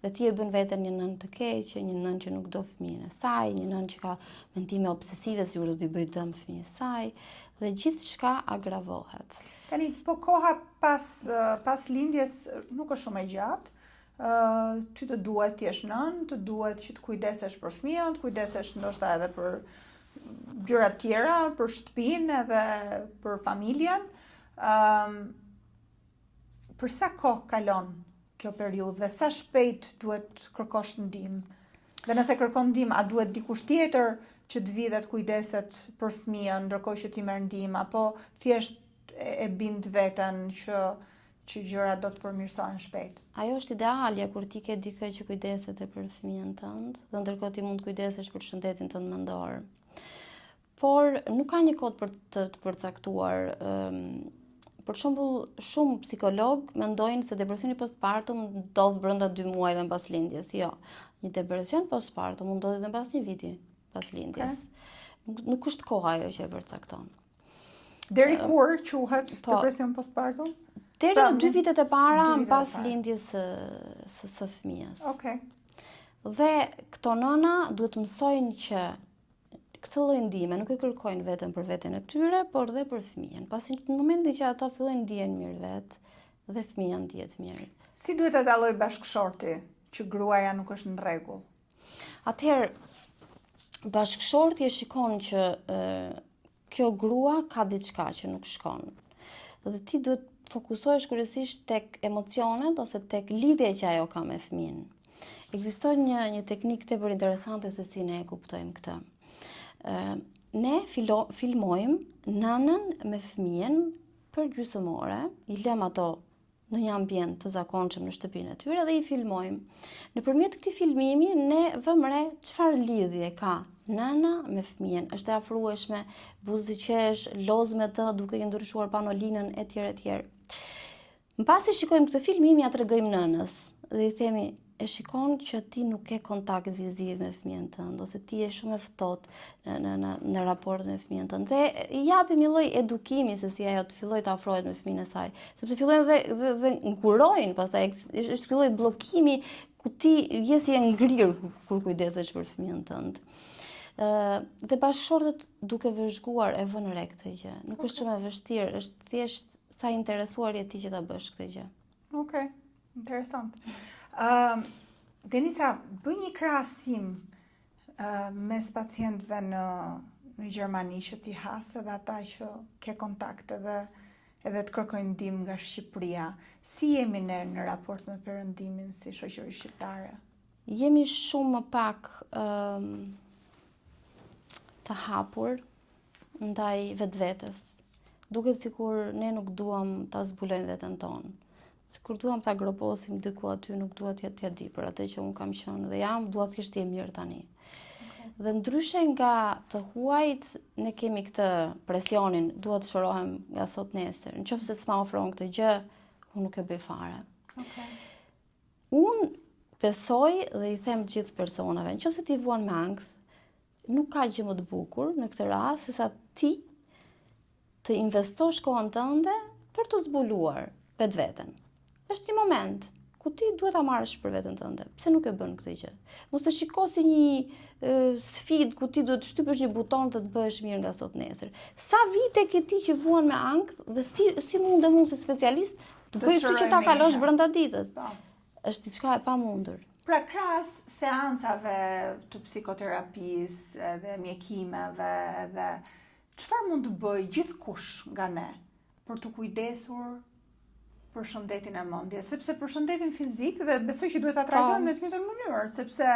Dhe ti e bën veten një nën të keqe, një nën që nuk do fëmijën e saj, një nën që ka mendime obsesive sikur do t'i bëj dëm fëmijës saj, dhe gjithçka agravohet. Tani, po koha pas lindjes nuk është shumë e gjatë. Ty të duhet të jesh nën, të duhet që të kujdesesh për fëmijën, të kujdesesh ndoshta edhe për gjëra të tjera, për shtëpinë edhe për familjen. për sa kohë kalon kjo periudhë dhe sa shpejt duhet kërkosh ndihmë? Dhe nëse kërkon ndihmë, a duhet dikush tjetër që të vi dhe të kujdeset për fëmijën ndërkohë që ti merr ndihmë, apo thjesht e bind veten që gjërat do të përmirësohen shpejt? Ajo është idealja kur ti ke dikë që kujdeset e për fëmijën tënd, dhe ndërkohë ti mund të kujdesesh për shëndetin tënd mendor. Por nuk ka një kohë për të përcaktuar. Për shembull, shumë psikolog mendojnë se depresioni postpartum ndodh brenda 2 muajve mbas lindjes. Jo. Një depresion postpartum mund ndodhet edhe mbas 1 viti pas lindjes. Nuk është koha ajo që e përcakton. Deri kur quhet depresion postpartum? Deri në 2 vitet e para mbas lindjes së fëmijës. Okej. Dhe këto nëna duhet të mësojnë që këtë lloj ndihme nuk e kërkojnë vetëm për veten e tyre, por edhe për fëmijën. Pasi në momentin që ata fillojnë ndihen mirë vetë dhe fëmia ndihet mirë. Si duhet ta dalloj bashkëshorti që gruaja nuk është në rregull? Atëherë, bashkëshorti e shikon që kjo grua ka diçka që nuk shkon. Dhe ti duhet fokusohesh kryesisht tek emocionet ose tek lidhja që ajo ka me fëmijën. Ekziston një teknikë tepër interesante se si ne e kuptojmë këtë. Ne filmojmë nënën me fëmijën për gjysmore, i lëm ato në një ambient të zakonshëm në shtëpinë e tyre dhe i filmojmë. Nëpërmjet këtij filmimi ne vëmë re çfarë lidhje ka nëna me fëmijën, është e afrueshme, buzëqesh, loz me të duke i ndryshuar panolinën etj. Mbasi shikojmë këtë filmim, ja tregojmë nënës dhe i themi: e shikon që ti nuk ke kontakt viziv me fëmijën tënd, ose ti je shumë e ftohtë në raport me fëmijën tënd. Dhe i japim një lloj edukimi se si ajo të fillojë të afrohet me fëmijën e saj, sepse fillojnë dhe nkurojnë, pastaj është ky lloj bllokimi ku ti je si e ngrirë kur kujdesesh për fëmijën tënd. Dhe bashkëshortët duke vëzhguar e vënë re këtë gjë. Nuk është shumë e vështirë, është thjesht sa interesuar je ti që ta bësh këtë gjë. Okej, interesant. Denisa, bëj një krahasim mes pacientëve në Gjermani që ti has edhe ata që ke kontakt edhe të kërkojnë ndihmë nga Shqipëria. Si jemi ne në raport me perëndimin si shoqëri shqiptare? Jemi shumë më pak të hapur ndaj vetvetes. Duket sikur ne nuk duam ta zbulojmë veten tonë. Sikur duam ta groposim diku aty, nuk dua t'ja di për atë që un kam qenë dhe jam, dua të thjesht të jem mirë tani. Dhe ndryshe nga të huajt, ne kemi këtë presionin, dua të shërohem nga sot nesër. Nëse s'ma ofron këtë gjë, un nuk e bëj fare. Un besoj dhe i them të gjithë personave, nëse ti vuan me ankth, nuk ka gjë më të bukur në këtë rast sesa ti të investosh kohën tënde për të zbuluar vetveten. Është një moment ku ti duhet ta marrësh për veten tënde. Pse nuk e bën këtë gjë? Mos e shiko si një sfidë ku ti duhet të shtypësh një buton të bëhesh mirë nga sot nesër. Sa vite ke ti që vuan me ankth dhe si mundem unë si specialist të bëj këtë që ta kalosh brenda ditës? Është diçka e pamundur. Pra krahas seancave të psikoterapisë dhe mjekimeve dhe çfarë mund të bëj gjithkush nga ne për të kujdesur për shëndetin e mendjes, sepse për shëndetin fizik dhe besoj që duhet ta trajtojmë në të njëjtën mënyrë, sepse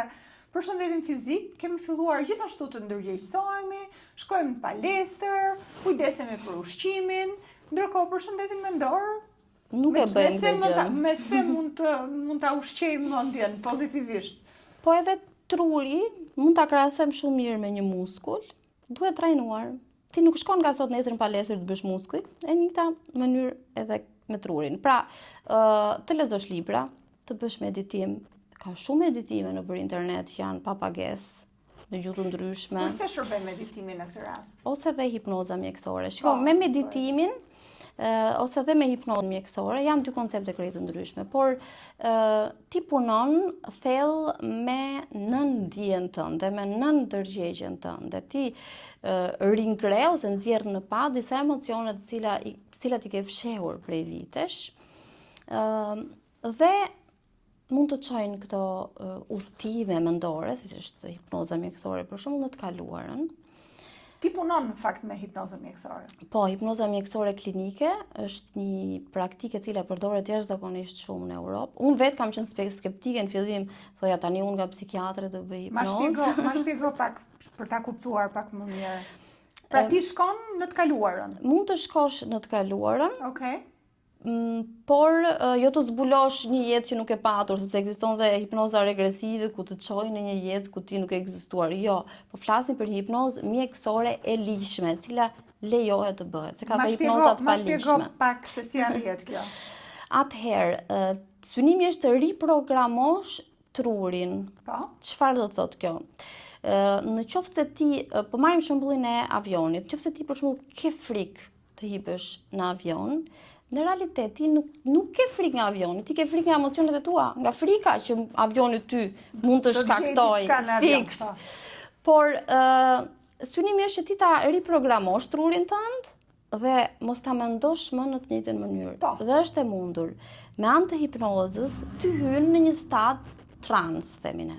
për shëndetin fizik kemi filluar gjithashtu të ndërgjegjësohemi, shkojmë në palestër, kujdesemi për ushqimin, ndërkohë për shëndetin mendor nuk e bëjmë këtë gjë. Me se mund ta ushqejmë mendjen pozitivisht. Po edhe truri mund ta krahasojmë shumë mirë me një muskull, duhet trajnuar. Ti nuk shkon nga sot nesër në palestër të bësh muskuj, e njëjta mënyrë edhe me trurin. Pra, të lexosh libra, të bësh meditim. Ka shumë meditime nëpër internet që janë pa pagesë, në gjuhë të ndryshme. Kurse shërben meditimi në këtë rast? Ose dhe hipnoza mjekësore. Shiko, me meditimin ose dhe me hipnozën mjekësore janë 2 koncepte krejt të ndryshme, por ti punon thellë me nëndjen tënde, me nëndërgjegjen tënde. Ti rinkre ose nxjerr në pa disa emocione të cilat i ke fshehur prej vitesh, dhe mund të çojnë këto udhëtime mendore, siç është hipnoza mjekësore për shembull, në të kaluarën. Ti punon në fakt me hipnozën mjekësore. Po, hipnoza mjekësore klinike është një praktike e cila përdoret jashtëzakonisht shumë në Europë. Unë vetë kam qenë skeptike në fillim, thoja tani unë nga psikiatre do bëj hipnozë. Ma shpjego pak për ta kuptuar pak më mirë. Pra ti shkon në të kaluarën. Mund të shkosh në të kaluarën. Okej. Por jo të zbulosh një jetë që nuk e patur, sepse ekziston dhe hipnoza regresive ku të çojë në një jetë ku ti nuk e ekzistuar. Jo, po flasim për një hipnozë mjekësore e lishme, e cila lejohet të bëhet, se ka dhe hipnozat pa lishme. Ma shpjego pak se si arrihet kjo. Atëherë, synimi është të riprogramosh trurin. Po. Çfarë do të thotë kjo? Në qoftë se ti, po marrim shembullin e avionit, në qoftë se ti për shembull ke frikë të hipesh në avion, në realitet ti nuk ke frikë nga avioni, ti ke frikë nga emocionet e tua, nga frika që avioni ty mund të shkaktoj, fiks. Por synimi është që ti ta riprogramosh trurin tënd dhe mos ta mendosh më në të njëjtën mënyrë. Dhe është e mundur. Me anë të hipnozës, ti hyn në një stad trans, themi ne.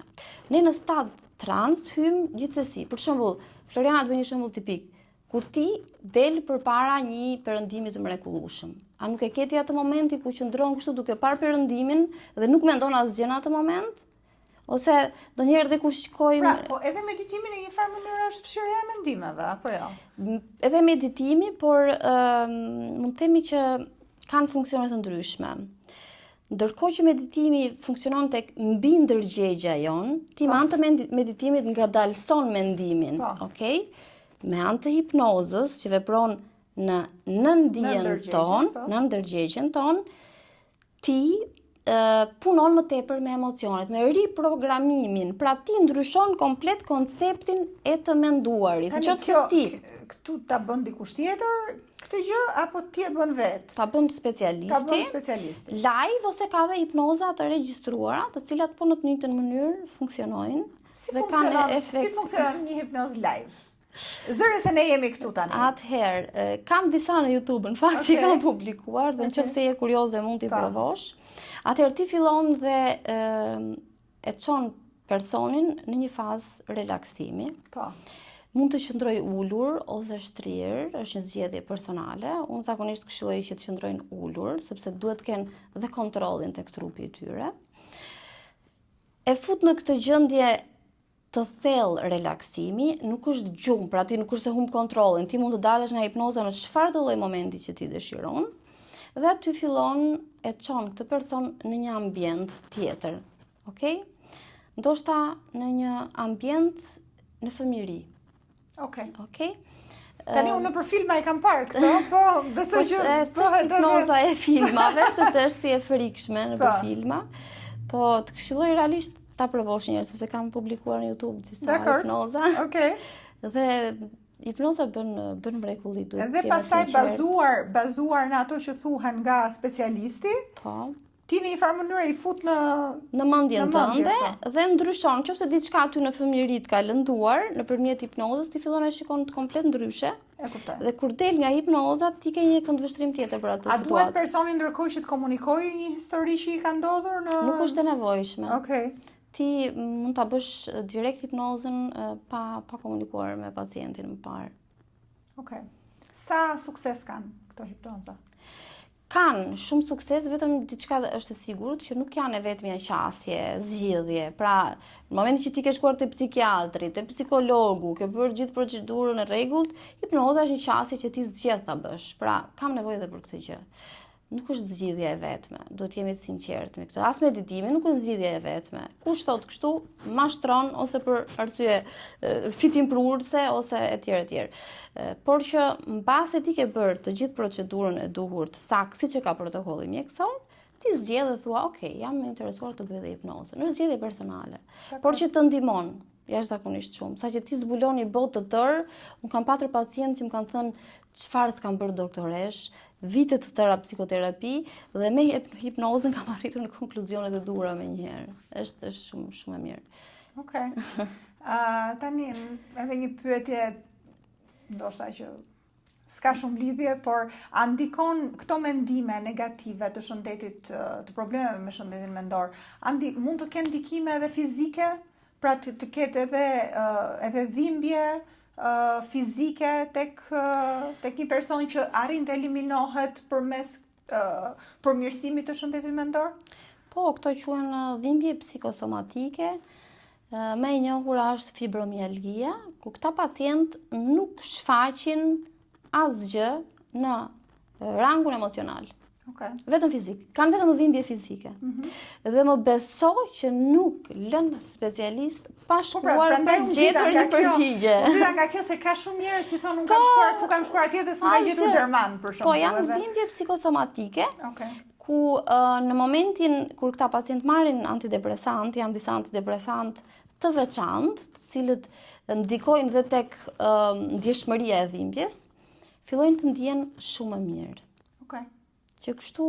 Ne në stad trans hym gjithsesi. Për shembull, Floriana të bëj një shembull tipik. Kur ti del përpara një perëndimi të mrekullueshëm, a nuk e ke ti atë momenti ku qëndron kështu duke parë perëndimin dhe nuk mendon asgjë në atë moment? Ose ndonjëherë dhe kur shikojmë... Pra, po edhe meditimi në një farë mënyrë është fshirja e mendimeve, apo jo? Edhe meditimi, por mund të themi që kanë funksione të ndryshme. Ndërkohë që meditimi funksionon tek mbi ndërgjegja jon, ti me anë të meditimit ngadalson mendimin, okay? Me anë të hipnozës që vepron në ndërgjegjen ton, ti punon më tepër me emocionet, me riprogramimin, pra ti ndryshon komplet konceptin e të menduarit. Këtu ta bën dikush tjetër këtë gjë, apo ti e bën vetë? Ta bën specialisti. Live ose ka dhe hipnoza të regjistruara, të cilat po në të njëjtën mënyrë funksionojnë. Si funksionon një hipnozë live? Zëre se ne jemi këtu tani. Atëherë, kam disa në YouTube, në fakt që kam publikuar, dhe nëse je kurioze mund t'i provosh. Atëherë ti fillon dhe e çon personin në një fazë relaksimi. Po. Mund të qëndroj ulur ose shtrirë, është një zgjedhje personale. Unë zakonisht këshilloj që të qëndrojnë ulur, sepse duhet të kenë dhe kontrollin tek trupi i tyre. E fut në këtë gjendje të thellë relaksimi, nuk është gjumë, pra ti nuk është se humb kontrollin, ti mund të dalësh nga hipnoza në çfarë do lloj momenti që ti dëshiron, dhe aty fillon e çon këtë person në një ambient tjetër, okay? Ndoshta në një ambient në fëmijëri. Okay? Tani unë për filma e kam parë këto, po besoj që është hipnoza e filmave, sepse është si e frikshme në për filma, po të këshilloj realisht ta provosh njerë, sepse kam publikuar në YouTube disa hipnoza. Dhe hipnoza bën mrekulli, duhet edhe pastaj bazuar në ato që thuhen nga specialisti. Po. Ti në një farë mënyrë i fut në mendjen tënde dhe ndryshon, nëse diçka aty në fëmijëri të ka lënduar, nëpërmjet hipnozës ti fillon e shikon komplet ndryshe. E kuptoj. Dhe kur del nga hipnoza, ti ke një këndvështrim tjetër për atë situatë. A duhet personi ndërkohë që të komunikojë një histori që i ka ndodhur në... Nuk është e nevojshme. Okej. Ti mund ta bësh direkt hipnozën pa komunikuar me pacientin më parë. Okej. Sa sukses kanë këto hipnoza? Kanë shumë sukses, vetëm diçka është e sigurt që nuk janë vetëm qasje, zgjidhje. Pra, në momentin që ti ke shkuar te psikiatri, te psikologu, ke bërë gjithë procedurën e rregullt, hipnoza është një qasje që ti zgjedh ta bësh. Pra, kam nevojë edhe për këtë gjë. Nuk është zgjidhja e vetme, duhet jemi të sinqertë me këtë. As meditimi nuk është zgjidhja e vetme. Kush thot kështu, mashtron ose për arsye fitimprurëse ose etj. Por që mbase ti ke bërë të gjithë procedurën e duhur të saktë, siç e ka protokolli mjekësor, ti zgjedh dhe thua, "Ok, jam interesuar të bëj dhe hipnozë." Është zgjedhje personale. Por që të ndihmon jashtëzakonisht shumë. Sa që ti zbulon një botë të tërë, unë kam patur pacientë që më kanë thënë çfarë s'kam bërë doktoresh, vite të tëra psikoterapi dhe me hipnozën kam arritur në konkluzionet e duhura menjëherë. Është shumë e mirë. Okej. Tani edhe një pyetje ndoshta që s'ka shumë lidhje, por a ndikon këto mendime negative të shëndetit, të problemeve me shëndetin mendor, mund të kenë ndikime edhe fizike? Pra të ketë edhe dhimbje, fizike tek një person që arrin të eliminohet përmes përmirësimit të shëndetit mendor? Po, këto quhen dhimbje psikosomatike. Më e njohur është fibromialgia, ku këta pacient nuk shfaqin asgjë në rangun emocional. Okay. Vetëm fizik. Kanë vetëm dhimbje fizike. Dhe më beso që nuk lën specialist pa shkuar pa gjetur një përgjigje. Po nga kjo se ka shumë njerëz që thonë kam shkuar atje dhe s'kam gjetur derman për shembull. Po janë dhimbje psikosomatike. Ku në momentin kur këta pacient marrin antidepresant, janë disa antidepresant të veçantë, të cilët ndikojnë dhe tek ndjeshmëria e dhimbjes, fillojnë të ndihen shumë më mirë. Që kështu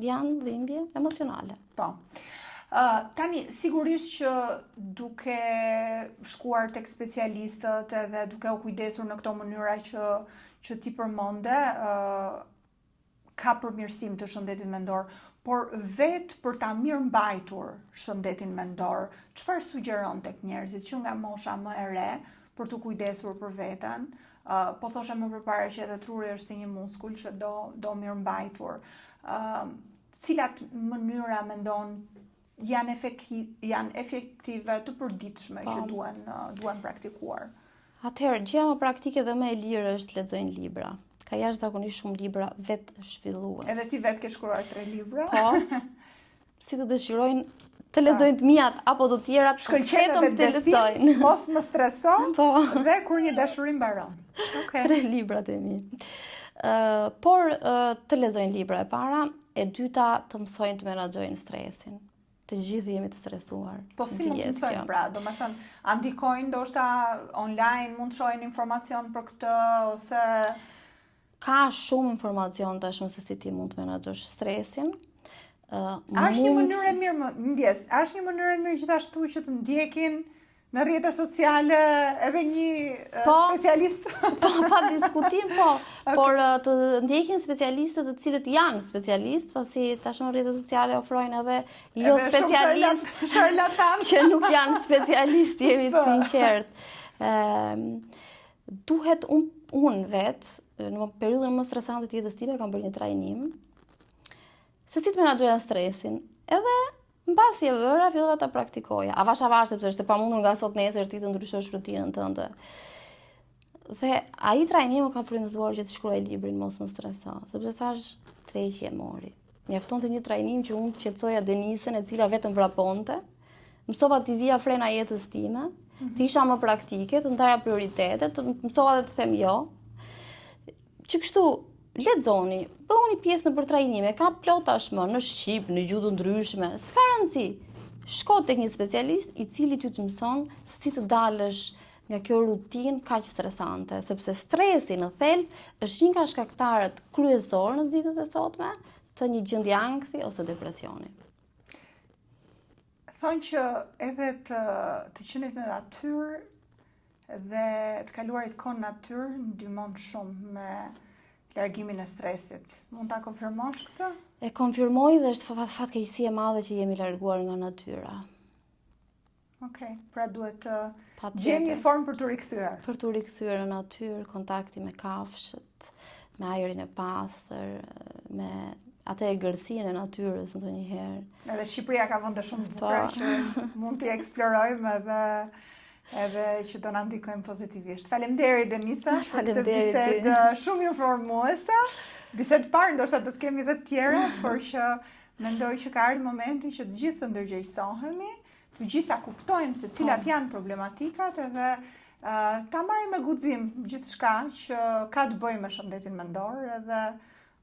janë dhimbje emocionale. Po. Tani, sigurisht që duke shkuar tek specialistët edhe duke u kujdesur në këto mënyra që ti përmonde, ka përmirësim të shëndetit mendor, por vetë për ta mirë mbajtur shëndetin mendor, çfarë sugjeron tek njerëzit që nga mosha më e re për të kujdesur për veten? Po thosha më përpara që edhe truri është si një muskull që do mirë mbajtur. Cilat mënyra mendon janë efektive të përditshme që duhen praktikuar? Atëherë, gjëja më praktike dhe më e lirë është të lexojnë libra. Ka jashtëzakonisht shumë libra vetë zhvillues. Edhe ti vetë ke shkruar 3 libra? Po. Si të dëshirojnë të lexojnë të mijat apo të tjerat, vetëm të lexojnë. Mos më streso dhe kur një dashuri mbaron. 3 librat e mi. Por të lexojnë libra e para, e dyta të mësojnë të menaxhojnë stresin. Të gjithë jemi të stresuar. Po si mund të mësojnë pra? Do me thënë, ndikojnë ndoshta online, mund të shohin informacion për këtë, ose... Ka shumë informacion tashmë se si ti mund të menaxhosh stresin. Është një mënyrë e mirë, është një mënyrë e mirë gjithashtu që të ndjekin në rrjetet sociale edhe një specialist? Po, pa diskutim, po. Por të ndjekin specialistët të cilët janë specialist, pasi tashmë rrjetet sociale ofrojnë edhe jo specialist që nuk janë specialist, jemi të sinqertë. Duhet unë vetë, në periudhën më stresante të jetës time, kam bërë një trajnim se si të menaxhoja stresin. Edhe mbasi e vëra, fillova ta praktikoja. Avash sepse është e pamundur nga sot nesër ti të ndryshosh rutinën tënde. Dhe ai trajnim më ka frymëzuar që të shkruaj librin Mos më streso, sepse thash treqi e mori. Mjaftonte një trajnim që unë qetësoja Denisën, e cila vetëm vraponte. Mësova të vija frena jetës time, të isha më praktike, të ndaja prioritetet, të mësova dhe të them jo. Që kështu lexoni, bëhuni pjesë në për trajnime, ka plot tashmë në shqip, në gjuhë të ndryshme, s'ka rëndësi. Shko tek një specialist i cili ty të mëson se si të dalësh nga kjo rutinë kaq stresante, sepse stresi në thelb është një nga shkaktarët kryesorë në ditët e sotme të një gjendje ankthi ose depresioni. Thonë që edhe të qenit në natyrë dhe të kaluarit kohë në natyrë ndihmon shumë me largimin e stresit. Mund ta konfirmosh këtë? E konfirmoj dhe është fatkeqësi e madhe që jemi larguar nga natyra. Okej, pra duhet të gjejmë një formë për të rikthyer. Për të rikthyer në natyrë, kontakti me kafshët, me ajrin e pastër, me atë egërsinë e natyrës ndonjëherë. Edhe Shqipëria ka vende shumë të bukura që mund t'i eksplorojmë edhe që do na ndikojnë pozitivisht. Faleminderit Denisa për këtë bisedë shumë informuese. Bisedë parë, ndoshta do të kemi edhe të tjera, por që mendoj që ka ardhur momenti që të gjithë të ndërgjegjësohemi, të gjithë ta kuptojmë se cilat janë problematikat edhe ta marrim me guxim gjithçka që ka të bëjë me shëndetin mendor edhe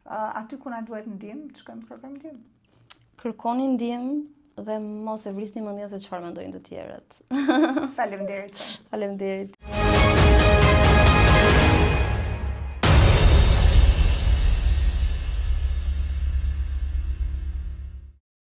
aty ku na duhet ndihmë, të shkojmë të kërkojmë ndihmë. Kërkoni ndihmë dhe mos e vrisni mendjen se çfarë mendojnë të tjerët. Faleminderit. Faleminderit.